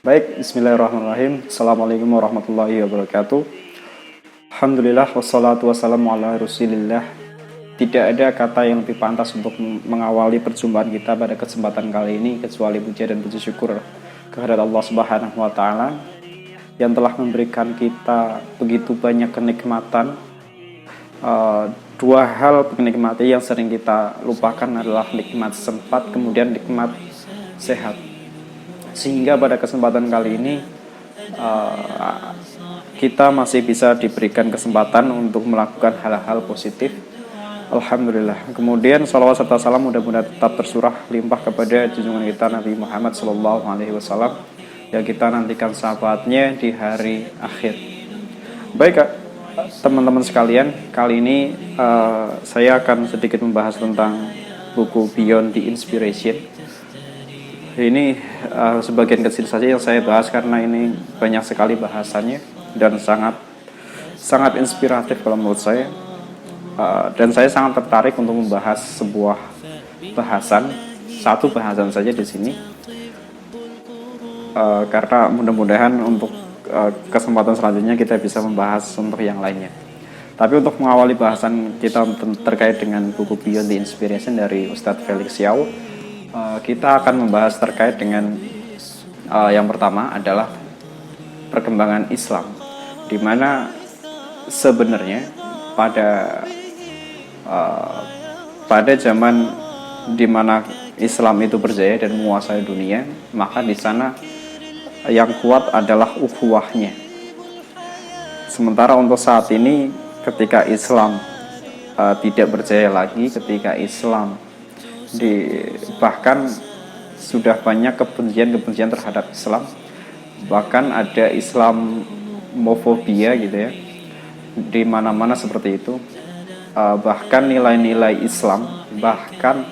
Baik, bismillahirrahmanirrahim. Assalamualaikum warahmatullahi wabarakatuh. Alhamdulillah, wassalatu wassalamu ala rasulillah. Tidak ada kata yang lebih pantas untuk mengawali perjumpaan kita pada kesempatan kali ini kecuali puja dan puji syukur kehadirat Allah Subhanahu wa taala yang telah memberikan kita begitu banyak kenikmatan. Dua hal kenikmatan yang sering kita lupakan adalah nikmat sempat, kemudian nikmat sehat. Sehingga pada kesempatan kali ini kita masih bisa diberikan kesempatan untuk melakukan hal-hal positif. Alhamdulillah. Kemudian salawat serta salam mudah-mudahan tetap tersurah limpah kepada junjungan kita Nabi Muhammad SAW yang kita nantikan sahabatnya di hari akhir. Baik teman-teman sekalian, kali ini saya akan sedikit membahas tentang buku Beyond the Inspiration. Ini sebagian kecil saja yang saya bahas karena ini banyak sekali bahasannya dan sangat inspiratif kalau menurut saya. Dan saya sangat tertarik untuk membahas sebuah satu bahasan saja di sini. Karena mudah-mudahan untuk kesempatan selanjutnya kita bisa membahas untuk yang lainnya. Tapi untuk mengawali bahasan kita terkait dengan buku Beyond the Inspiration dari Ustadz Felix Yau, kita akan membahas terkait dengan yang pertama adalah perkembangan Islam, di mana sebenarnya pada zaman di mana Islam itu berjaya dan menguasai dunia, maka di sana yang kuat adalah ukhuwahnya. Sementara untuk saat ini, ketika Islam tidak berjaya lagi, ketika Islam bahkan sudah banyak kebencian terhadap Islam, bahkan ada Islamofobia gitu ya, di mana-mana seperti itu. Bahkan nilai-nilai Islam, bahkan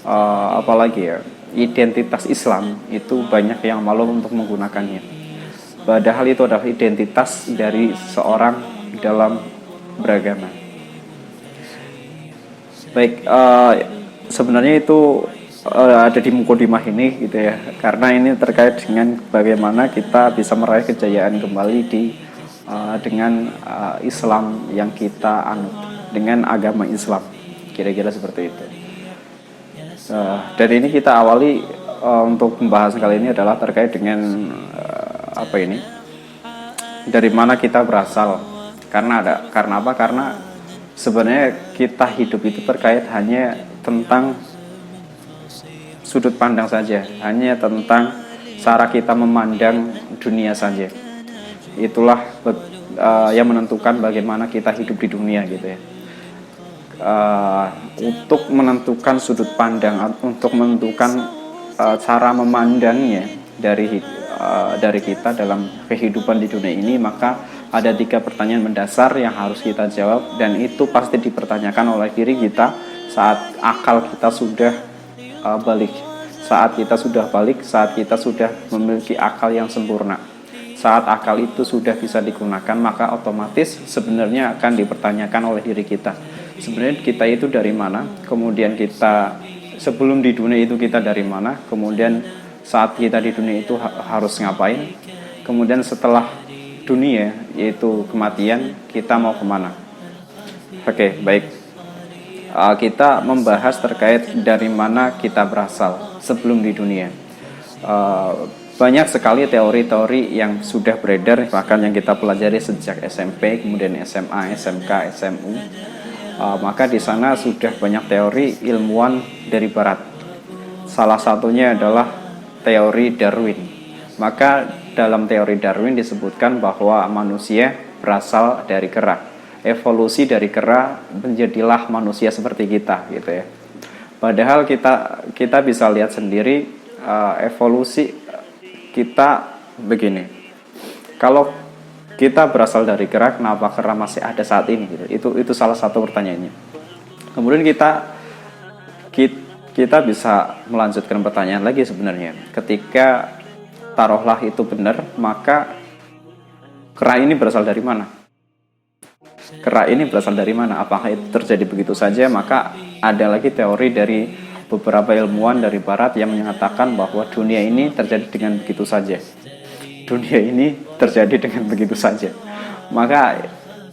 apalagi ya, identitas Islam itu banyak yang malu untuk menggunakannya. Padahal itu adalah identitas dari seorang dalam beragama. Baik, sebenarnya itu ada di mukadimah ini gitu ya, karena ini terkait dengan bagaimana kita bisa meraih kejayaan kembali dengan Islam yang kita anut, dengan agama Islam, kira-kira seperti itu. Dan ini kita awali untuk pembahasan kali ini adalah terkait dengan dari mana kita berasal. Karena apa? Karena sebenarnya kita hidup itu terkait hanya tentang sudut pandang saja, hanya tentang cara kita memandang dunia saja. Itulah yang menentukan bagaimana kita hidup di dunia gitu ya. Untuk menentukan sudut pandang, untuk menentukan cara memandangnya dari kita dalam kehidupan di dunia ini, maka ada 3 pertanyaan mendasar yang harus kita jawab, dan itu pasti dipertanyakan oleh diri kita saat akal kita sudah balik, saat kita sudah memiliki akal yang sempurna. Saat akal itu sudah bisa digunakan, maka otomatis sebenarnya akan dipertanyakan oleh diri kita. Sebenarnya kita itu dari mana? Kemudian kita sebelum di dunia itu kita dari mana? Kemudian saat kita di dunia itu harus ngapain? Kemudian setelah dunia, yaitu kematian, kita mau kemana? Oke, baik. Kita membahas terkait dari mana kita berasal sebelum di dunia. Banyak sekali teori-teori yang sudah beredar, bahkan yang kita pelajari sejak SMP, kemudian SMA, SMK, SMU. Maka di sana sudah banyak teori ilmuwan dari Barat. Salah satunya adalah teori Darwin. Maka dalam teori Darwin disebutkan bahwa manusia berasal dari kera. Evolusi dari kera menjadilah manusia seperti kita gitu ya. Padahal kita bisa lihat sendiri evolusi kita begini. Kalau kita berasal dari kera, kenapa kera masih ada saat ini gitu? Itu salah satu pertanyaannya. Kemudian kita bisa melanjutkan pertanyaan lagi sebenarnya. Ketika taruhlah itu benar, maka kera ini berasal dari mana? Apakah itu terjadi begitu saja? Maka ada lagi teori dari beberapa ilmuwan dari Barat yang menyatakan bahwa dunia ini terjadi dengan begitu saja. dunia ini terjadi dengan begitu saja. Maka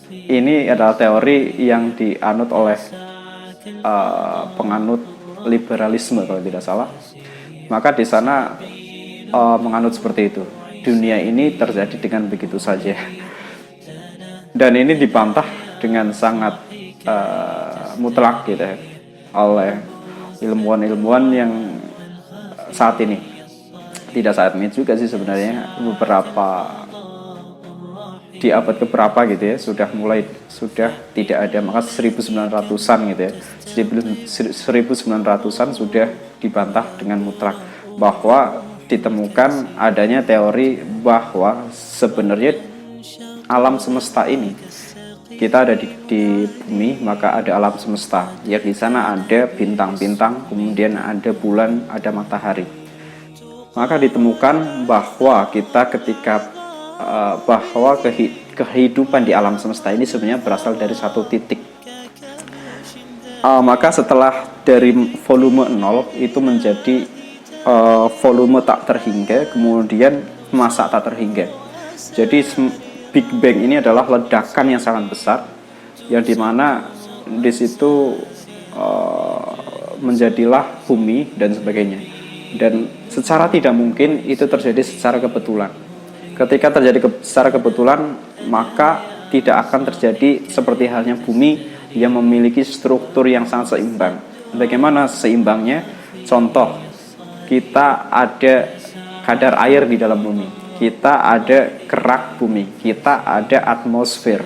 ini adalah teori yang dianut oleh penganut liberalisme kalau tidak salah. Maka di sana menganut seperti itu. Dunia ini terjadi dengan begitu saja. Dan ini dibantah dengan sangat mutlak gitu ya, oleh ilmuwan-ilmuwan yang saat ini. Tidak saat ini juga sih sebenarnya, beberapa di abad keberapa gitu ya sudah tidak ada, maka 1900-an gitu ya, 1900-an sudah dibantah dengan mutlak bahwa ditemukan adanya teori bahwa sebenarnya alam semesta ini, kita ada di bumi, maka ada alam semesta yang di sana ada bintang-bintang, kemudian ada bulan, ada matahari. Maka ditemukan bahwa kita bahwa kehidupan di alam semesta ini sebenarnya berasal dari satu titik. Maka setelah dari volume 0 itu menjadi volume tak terhingga, kemudian masa tak terhingga. Jadi Big Bang ini adalah ledakan yang sangat besar, yang dimana di situ menjadilah bumi dan sebagainya. Dan secara tidak mungkin itu terjadi secara kebetulan. Ketika terjadi secara kebetulan, maka tidak akan terjadi seperti halnya bumi yang memiliki struktur yang sangat seimbang. Bagaimana seimbangnya? Contoh, kita ada kadar air di dalam bumi, kita ada kerak bumi, kita ada atmosfer.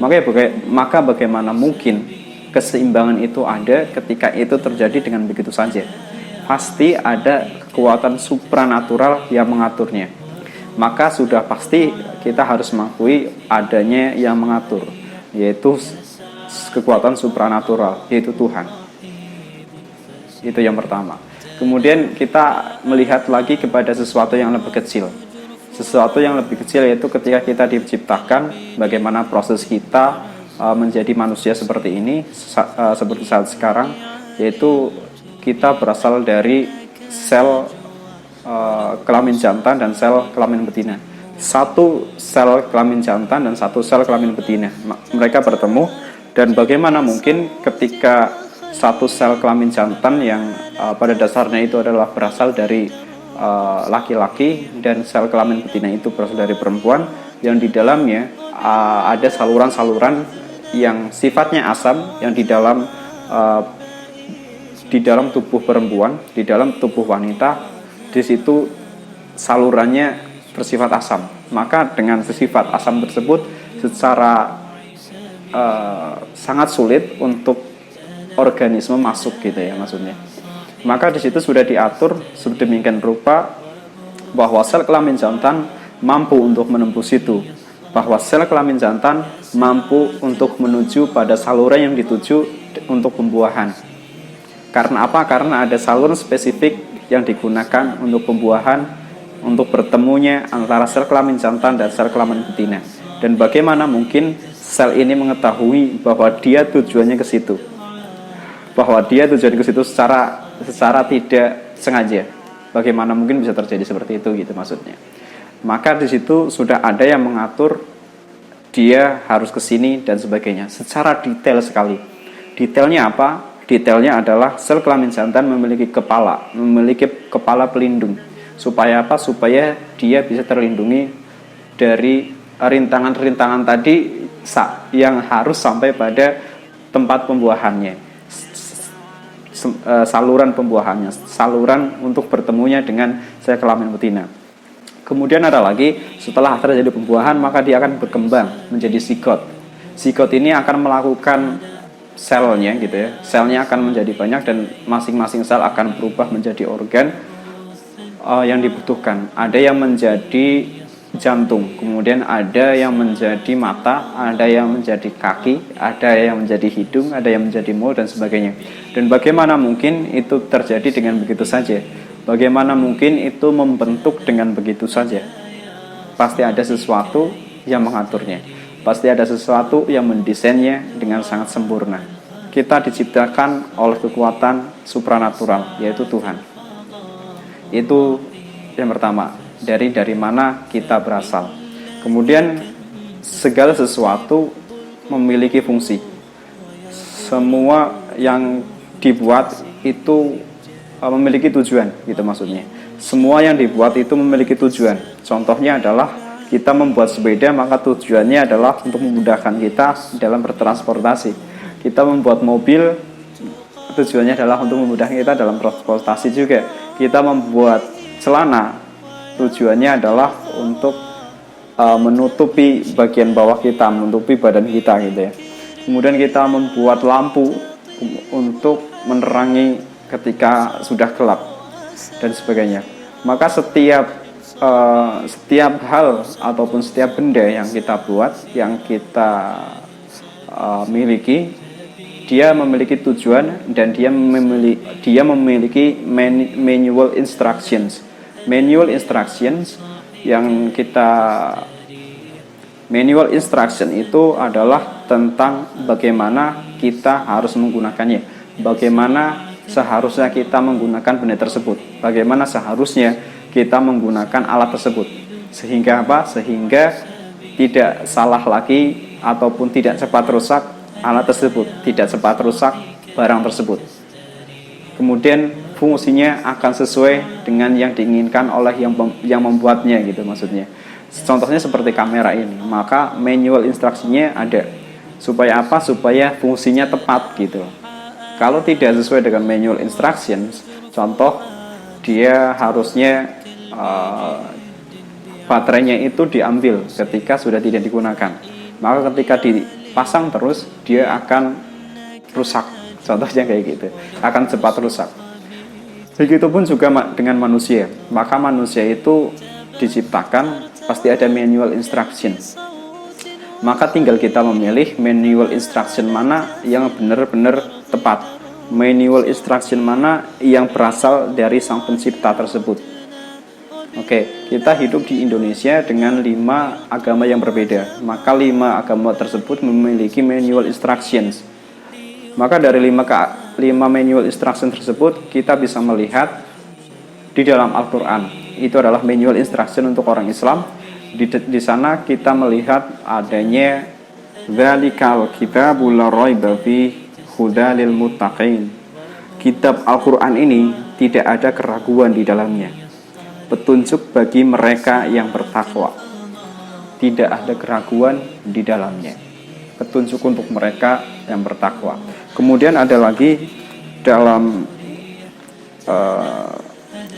Maka bagaimana mungkin keseimbangan itu ada ketika itu terjadi dengan begitu saja? Pasti ada kekuatan supranatural yang mengaturnya. Maka sudah pasti kita harus mengakui adanya yang mengatur, yaitu kekuatan supranatural, yaitu Tuhan. Itu yang pertama. Kemudian kita melihat lagi kepada sesuatu yang lebih kecil. Sesuatu yang lebih kecil yaitu ketika kita diciptakan, bagaimana proses kita menjadi manusia seperti ini, seperti saat sekarang, yaitu kita berasal dari sel kelamin jantan dan sel kelamin betina. Satu sel kelamin jantan dan satu sel kelamin betina, mereka bertemu, dan bagaimana mungkin ketika satu sel kelamin jantan yang pada dasarnya itu adalah berasal dari laki-laki, dan sel kelamin betina itu berasal dari perempuan, yang di dalamnya ada saluran-saluran yang sifatnya asam, yang di dalam tubuh perempuan, di dalam tubuh wanita, di situ salurannya bersifat asam. Maka dengan sifat asam tersebut secara sangat sulit untuk organisme masuk gitu ya maksudnya. Maka di situ sudah diatur sedemikian rupa bahwa sel kelamin jantan mampu untuk menembus itu, bahwa sel kelamin jantan mampu untuk menuju pada saluran yang dituju untuk pembuahan. Karena apa? Karena ada saluran spesifik yang digunakan untuk pembuahan, untuk bertemunya antara sel kelamin jantan dan sel kelamin betina. Dan bagaimana mungkin sel ini mengetahui bahwa dia tujuannya ke situ, secara tidak sengaja? Bagaimana mungkin bisa terjadi seperti itu gitu maksudnya. Maka di situ sudah ada yang mengatur dia harus ke sini dan sebagainya secara detail sekali. Detailnya apa? Detailnya adalah sel kelamin jantan memiliki kepala pelindung. Supaya apa? Supaya dia bisa terlindungi dari rintangan-rintangan tadi yang harus sampai pada tempat pembuahannya, saluran pembuahannya, saluran untuk bertemunya dengan sel kelamin betina. Kemudian ada lagi, setelah terjadi pembuahan, maka dia akan berkembang menjadi zigot. Zigot ini akan melakukan selnya gitu ya. Selnya akan menjadi banyak dan masing-masing sel akan berubah menjadi organ yang dibutuhkan. Ada yang menjadi jantung, kemudian ada yang menjadi mata, ada yang menjadi kaki, ada yang menjadi hidung, ada yang menjadi mulut dan sebagainya. Dan bagaimana mungkin itu terjadi dengan begitu saja? Bagaimana mungkin itu membentuk dengan begitu saja? Pasti ada sesuatu yang mengaturnya. Pasti ada sesuatu yang mendesainnya dengan sangat sempurna. Kita diciptakan oleh kekuatan supranatural, yaitu Tuhan. Itu yang pertama. dari mana kita berasal. Kemudian segala sesuatu memiliki fungsi. Semua yang dibuat itu memiliki tujuan, gitu maksudnya. Semua yang dibuat itu memiliki tujuan. Contohnya adalah kita membuat sepeda, maka tujuannya adalah untuk memudahkan kita dalam bertransportasi. Kita membuat mobil, tujuannya adalah untuk memudahkan kita dalam transportasi juga. Kita membuat celana, tujuannya adalah untuk menutupi bagian bawah kita, menutupi badan kita gitu ya. Kemudian kita membuat lampu untuk menerangi ketika sudah gelap dan sebagainya. Maka setiap hal ataupun setiap benda yang kita buat, yang kita miliki, dia memiliki tujuan dan dia memiliki manual instructions. Manual instructions manual instruction itu adalah tentang bagaimana kita harus menggunakannya, bagaimana seharusnya kita menggunakan benda tersebut, bagaimana seharusnya kita menggunakan alat tersebut, sehingga apa? Sehingga tidak salah lagi ataupun tidak cepat rusak alat tersebut, tidak cepat rusak barang tersebut. Kemudian fungsinya akan sesuai dengan yang diinginkan oleh yang membuatnya gitu maksudnya. Contohnya seperti kamera ini, maka manual instruksinya ada. Supaya apa? Supaya fungsinya tepat gitu. Kalau tidak sesuai dengan manual instructions, contoh dia harusnya baterainya itu diambil ketika sudah tidak digunakan. Maka ketika dipasang terus, dia akan rusak. Contohnya kayak gitu, akan cepat rusak. Begitupun juga dengan manusia. Maka manusia itu diciptakan pasti ada manual instructions. Maka tinggal kita memilih manual instruction mana yang benar-benar tepat, manual instruction mana yang berasal dari sang pencipta tersebut. Oke, kita hidup di Indonesia dengan 5 agama yang berbeda. Maka 5 agama tersebut memiliki manual instructions. Maka dari 5 manual instruction tersebut kita bisa melihat di dalam Al-Quran. Itu adalah manual instruction untuk orang Islam. Di sana kita melihat adanya dzalikal kitabul la raiba fihi hudal lil muttaqin. Kitab Al-Quran ini tidak ada keraguan di dalamnya, petunjuk bagi mereka yang bertakwa. Tidak ada keraguan di dalamnya, petunjuk untuk mereka yang bertakwa. Kemudian ada lagi dalam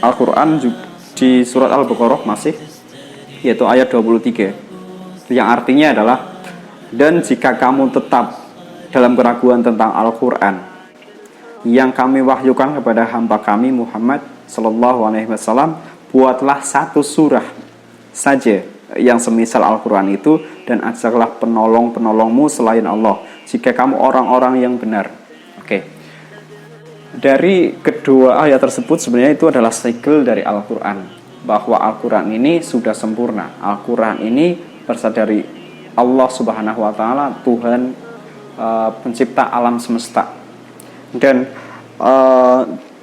Al-Quran di surat Al-Baqarah masih, yaitu ayat 23, yang artinya adalah, dan jika kamu tetap dalam keraguan tentang Al-Quran yang kami wahyukan kepada hamba kami Muhammad Sallallahu Alaihi Wasallam, buatlah satu surah saja yang semisal Al-Quran itu, dan ajaklah penolong-penolongmu selain Allah jika kamu orang-orang yang benar. Oke. Dari kedua ayat tersebut sebenarnya itu adalah segel dari Al-Quran, bahwa Al-Quran ini sudah sempurna. Al-Quran ini berasal dari Allah Subhanahu Wa Taala, Tuhan pencipta alam semesta. Dan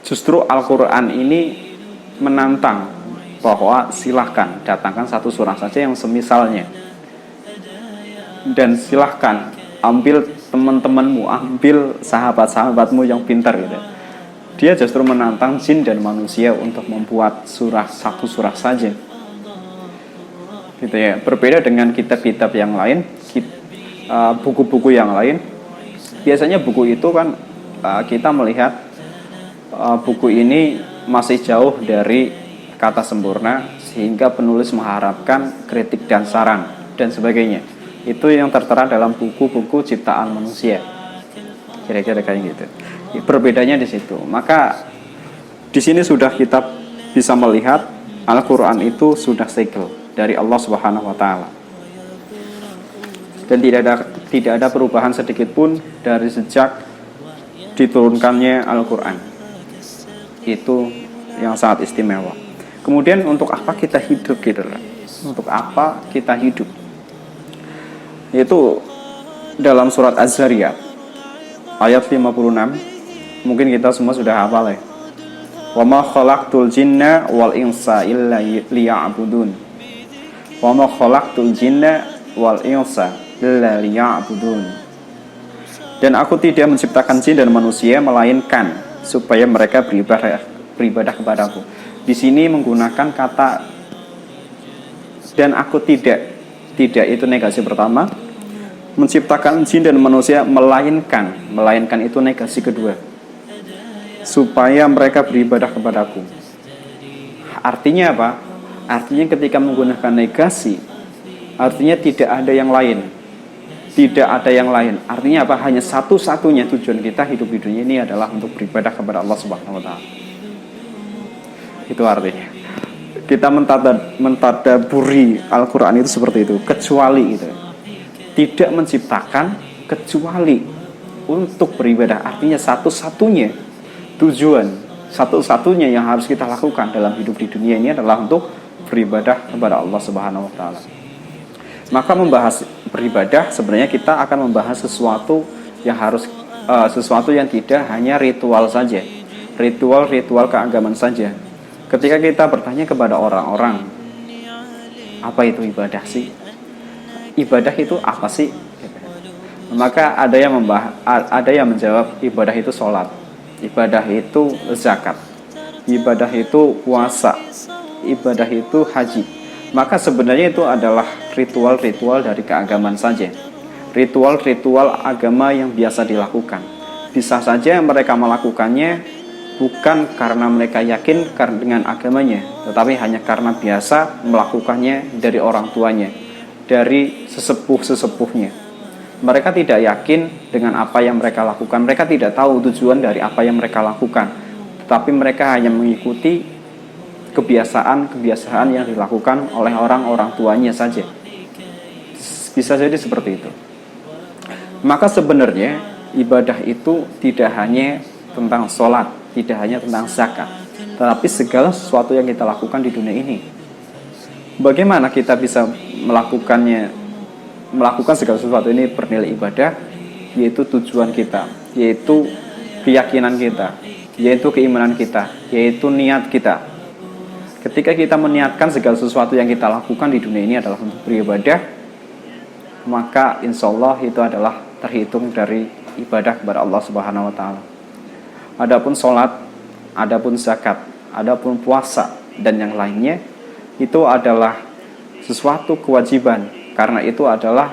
justru Al-Quran ini menantang bahwa silahkan datangkan satu surah saja yang semisalnya, dan silahkan ambil teman-temanmu, ambil sahabat-sahabatmu yang pintar gitu. Dia justru menantang jin dan manusia untuk membuat satu surah saja gitu ya. Berbeda dengan kitab-kitab yang lain, buku-buku yang lain. Biasanya buku itu kan kita melihat buku ini masih jauh dari kata sempurna, sehingga penulis mengharapkan kritik dan saran dan sebagainya. Itu yang tertera dalam buku-buku ciptaan manusia, kira-kira kayak gitu. Berbedanya di situ. Maka di sini sudah kita bisa melihat Al-Quran itu sudah segel dari Allah Subhanahu Wa Taala, dan tidak ada perubahan sedikit pun dari sejak diturunkannya Al-Quran. Itu yang sangat istimewa. Kemudian untuk apa kita hidup gitu? Untuk apa kita hidup? Yaitu dalam surat Az-Zariyat ayat 56. Mungkin kita semua sudah hafal ya. Wa ma khalaqtul jinna wal insa illa liya'budun. Wa ma khalaqtul jinna wal insa illa liya'budun. Dan aku tidak menciptakan jin dan manusia melainkan supaya mereka beribadah kepadaku. Di sini menggunakan kata dan aku tidak itu negasi pertama. Menciptakan jin dan manusia melainkan itu negasi kedua, supaya mereka beribadah kepadaku. Artinya apa? Artinya ketika menggunakan negasi, artinya tidak ada yang lain. Tidak ada yang lain. Artinya apa? Hanya satu-satunya tujuan kita hidup di dunia ini adalah untuk beribadah kepada Allah Subhanahu wa taala. Itu artinya. Kita mentadaburi Al-Qur'an itu seperti itu, kecuali itu. Tidak menciptakan kecuali untuk beribadah. Artinya satu-satunya tujuan, satu-satunya yang harus kita lakukan dalam hidup di dunia ini adalah untuk beribadah kepada Allah Subhanahu wa taala. Maka membahas beribadah, sebenarnya kita akan membahas sesuatu yang tidak hanya ritual saja, ritual keagamaan saja. Ketika kita bertanya kepada orang-orang, apa itu ibadah sih? Ibadah itu apa sih? Maka ada yang menjawab, ibadah itu sholat, ibadah itu zakat, ibadah itu puasa, ibadah itu haji. Maka sebenarnya itu adalah ritual-ritual dari keagamaan saja, ritual-ritual agama yang biasa dilakukan. Bisa saja mereka melakukannya bukan karena mereka yakin dengan agamanya, tetapi hanya karena biasa melakukannya dari orang tuanya, dari sesepuh-sesepuhnya. Mereka tidak yakin dengan apa yang mereka lakukan. Mereka tidak tahu tujuan dari apa yang mereka lakukan, tetapi mereka hanya mengikuti kebiasaan yang dilakukan oleh orang-orang tuanya saja. Bisa jadi seperti itu. Maka sebenarnya ibadah itu tidak hanya tentang sholat, tidak hanya tentang zakat, tetapi segala sesuatu yang kita lakukan di dunia ini. Bagaimana kita bisa melakukan segala sesuatu ini bernilai ibadah, yaitu tujuan kita, yaitu keyakinan kita, yaitu keimanan kita, yaitu niat kita. Ketika kita meniatkan segala sesuatu yang kita lakukan di dunia ini adalah untuk beribadah, maka insya Allah itu adalah terhitung dari ibadah kepada Allah Subhanahu wa taala. Adapun sholat, adapun zakat, adapun puasa dan yang lainnya, itu adalah sesuatu kewajiban, karena itu adalah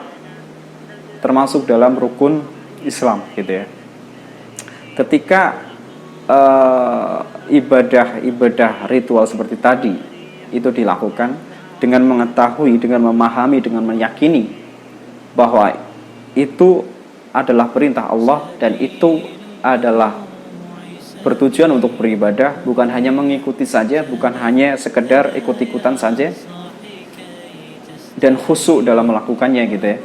termasuk dalam rukun Islam, gitu ya. Ketika ibadah ritual seperti tadi itu dilakukan dengan mengetahui, dengan memahami, dengan meyakini bahwa itu adalah perintah Allah dan itu adalah bertujuan untuk beribadah, bukan hanya mengikuti saja, bukan hanya sekedar ikut-ikutan saja, dan khusyuk dalam melakukannya, gitu ya.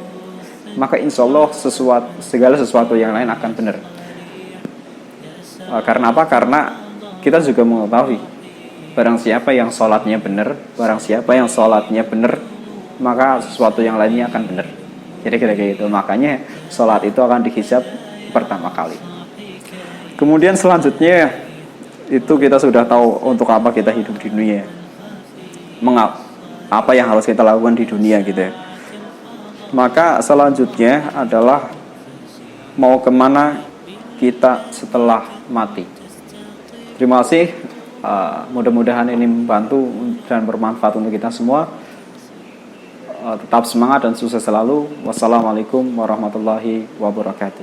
Maka insya Allah segala sesuatu yang lain akan benar. Karena apa? Karena kita juga mengetahui barang siapa yang sholatnya benar, maka sesuatu yang lainnya akan benar. Jadi kira-kira gitu. Makanya sholat itu akan dihisab pertama kali. Kemudian selanjutnya itu kita sudah tahu untuk apa kita hidup di dunia, apa yang harus kita lakukan di dunia, gitu ya. Maka selanjutnya adalah mau kemana kita setelah mati. Terima kasih. Mudah-mudahan ini membantu dan bermanfaat untuk kita semua. Tetap semangat dan sukses selalu. Wassalamualaikum warahmatullahi wabarakatuh.